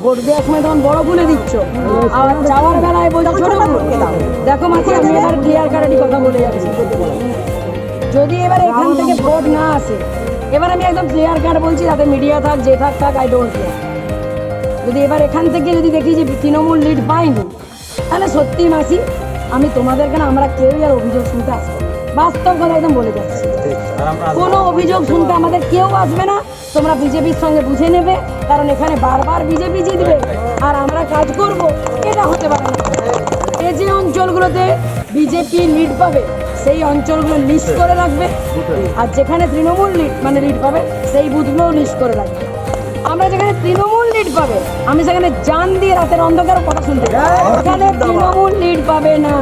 Vote দেওয়ার সময় তখন বড় ভুলে দিচ্ছ, আর যাওয়ার বেলায় বলছো ছোট ভুলে দাও। দেখো মাসি, আমি এবার ক্লিয়ার কাটারই কথা বলে যাচ্ছি। যদি এবার এখান থেকে ভোট না আসে, এবার আমি একদম ক্লিয়ার কাট বলছি, তাতে মিডিয়া থাক যে থাক আই ডোন্ট কেয়ার। যদি এবার এখান থেকে যদি দেখি যে তৃণমূল লিড পাইনি, তাহলে সত্যি মাসি আমি তোমাদেরকে না, আমরা কেউই আর অভিযোগ শুনতে আসবো, বাস্তব কথা একদম বলে যাচ্ছি। কোনো অভিযোগ শুনতে আমাদের কেউ আসবে না। তোমরা বিজেপির সঙ্গে বুঝে নেবে, কারণ এখানে বারবার বিজেপি জিতবে আর আমরা কাজ করব, এটা হতে পারে না। এই যে অঞ্চলগুলোতে বিজেপি লিড পাবে সেই অঞ্চলগুলো লিস্ট করে রাখবে, আর যেখানে তৃণমূল লিড পাবে সেই বুথগুলোও লিস্ট করে রাখবে। আমরা যেখানে তৃণমূল লিড পাবে, আমি সেখানে জান দিয়ে রাতের অন্ধকার কথা শুনতে, সেখানে তৃণমূল লিড পাবে না,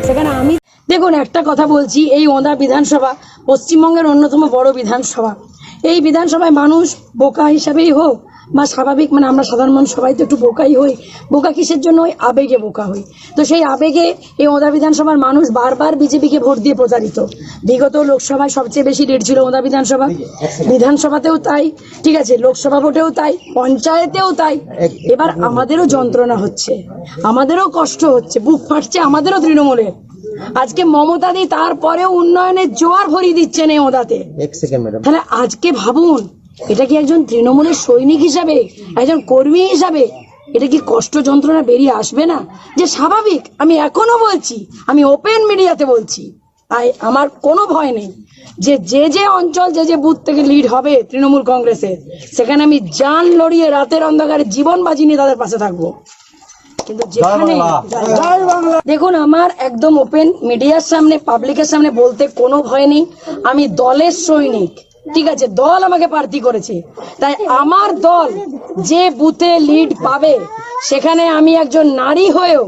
সেখানে আমি। দেখুন একটা কথা বলছি, এই ওঁদা বিধানসভা পশ্চিমবঙ্গের অন্যতম বড় বিধানসভা। এই বিধানসভায় মানুষ বোকা হিসাবেই হোক বা স্বাভাবিক, মানে আমরা সাধারণ মানুষ সবাই তো একটু বোকাই হই। বোকা কিসের জন্য? ওই আবেগে বোকা হই। তো সেই আবেগে এই ওঁদা বিধানসভার মানুষ বারবার বিজেপিকে ভোট দিয়ে প্রচারিত। বিগত লোকসভায় সবচেয়ে বেশি লিড ছিল ওঁদা বিধানসভাতেও তাই, ঠিক আছে, লোকসভা ভোটেও তাই, পঞ্চায়েতেও তাই। এবার আমাদেরও যন্ত্রণা হচ্ছে, আমাদেরও কষ্ট হচ্ছে, বুক ফাটছে আমাদেরও তৃণমূলের। আজকে মমতা দি তারপরেও উন্নয়নের জোয়ার ভরিয়ে দিচ্ছেন এই ওঁদাতে। তাহলে আজকে ভাবুন, এটা কি একজন তৃণমূলের সৈনিক হিসাবে, একজন কর্মী হিসাবে এটা কি কষ্ট যন্ত্রণা বেরিয়ে আসবে না? যে স্বাভাবিক, আমি এখনো বলছি, আমি ওপেন মিডিয়াতে বলছি, তাই আমার কোনো ভয় নেই যে যে অঞ্চল যে বুথ থেকে লিড হবে তৃণমূল কংগ্রেসের, সেখানে আমি জান লড়িয়ে রাতের অন্ধকারে জীবন বাজি নিয়ে তাদের পাশে থাকবো। কিন্তু যেখানে দেখুন, আমার একদম ওপেন মিডিয়ার সামনে, পাবলিকের সামনে বলতে কোনো ভয় নেই। আমি দলের সৈনিক, ঠিক আছে, দল আমাকে প্রার্থী করেছে, তাই আমার দল যে বুথে লিড পাবে সেখানে আমি একজন নারী হয়েও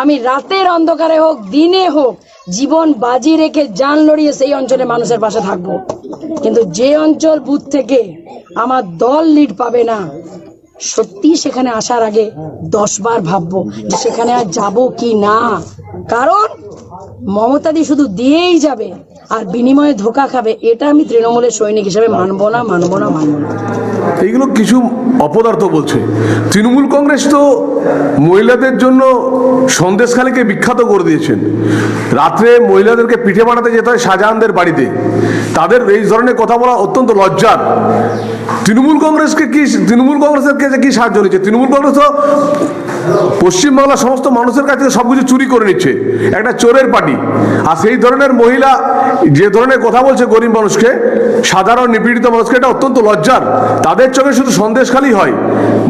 আমি রাতের অন্ধকারে হোক দিনে হোক জীবন বাজি রেখে জান লড়িয়ে সেই অঞ্চলে মানুষের পাশে থাকবো। কিন্তু যে অঞ্চল বুথ থেকে আমার দল লিড পাবে না, সত্যি সেখানে আসার আগে 10 বার ভাববো যে সেখানে আর যাবো কি না। কারণ মমতাদি শুধু দিয়েই যাবে আর বিনিময়ে ধোকা খাবে, এটা আমি তৃণমূলের সৈনিক হিসেবে মানবো না। এইগুলো কিছু অপদার্থ বলছে। তৃণমূল কংগ্রেস তো মহিলাদের জন্য সন্দেশখালীকে বিখ্যাত করে দিয়েছেন। রাত্রে মহিলাদেরকে পিঠে বানাতে যেতে হয় শাহজাহানদের বাড়িতে। তাদের এই ধরনের কথা বলা অত্যন্ত লজ্জার। তৃণমূল কংগ্রেসের কি সাহায্য নিচ্ছে? তৃণমূল কংগ্রেস তো পশ্চিমবাংলার সমস্ত মানুষের কাছ থেকে সবকিছু চুরি করে নিচ্ছে, একটা চোরের পার্টি। আর সেই ধরনের মহিলা যে ধরনের কথা বলছে গরিব মানুষকে, সাধারণ নিপীড়িত মানুষকে, এটা অত্যন্ত লজ্জার। তাদের চোখে শুধু সন্দেশখালী হয়,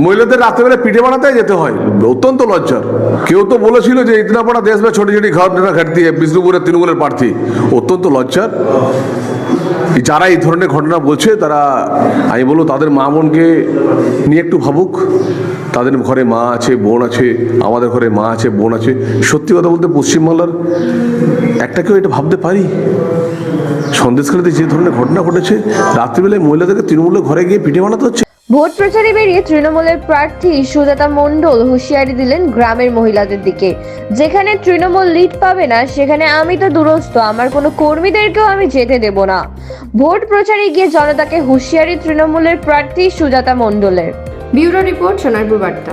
মহিলাদের রাত্রেবেলা পিঠে বানাতে যেতে হয়, অত্যন্ত লজ্জার। কেউ তো বলেছিল যে ইতনা বড়া দেশ মে ছোটি ছোটি ঘটনা ঘটতি হ্যায়, বিষ্ণুপুরের তৃণমূলের প্রার্থী, অত্যন্ত লজ্জার। যারা এই ধরনের ঘটনা বলছে তারা, আমি বলবো তাদের মা বোনকে নিয়ে একটু ভাবুক। তাদের ঘরে মা আছে, বোন আছে, আমাদের ঘরে মা আছে, বোন আছে। সত্যি কথা বলতে পশ্চিমবাংলার একটা কেউ এটা ভাবতে পারি? সন্দেশখালীতে যে ধরনের ঘটনা ঘটেছে, রাত্রিবেলায় মহিলাদেরকে তৃণমূলের ঘরে গিয়ে পিঠে বানাতে হচ্ছে। ভোট প্রচারে বেরিয়ে তৃণমূলের প্রার্থী সুজাতা মণ্ডল হুঁশিয়ারি দিলেন গ্রামের মহিলাদের দিকে। যেখানে তৃণমূল লিড পাবে না সেখানে আমি তো দূরস্থ, আমার কোনো কর্মীদেরকেও আমি যেতে দেব না। ভোট প্রচারে গিয়ে জনতাকে হুঁশিয়ারি তৃণমূলের প্রার্থী সুজাতা মণ্ডলের। ব্যুরো রিপোর্ট, সোনারপুর বার্তা।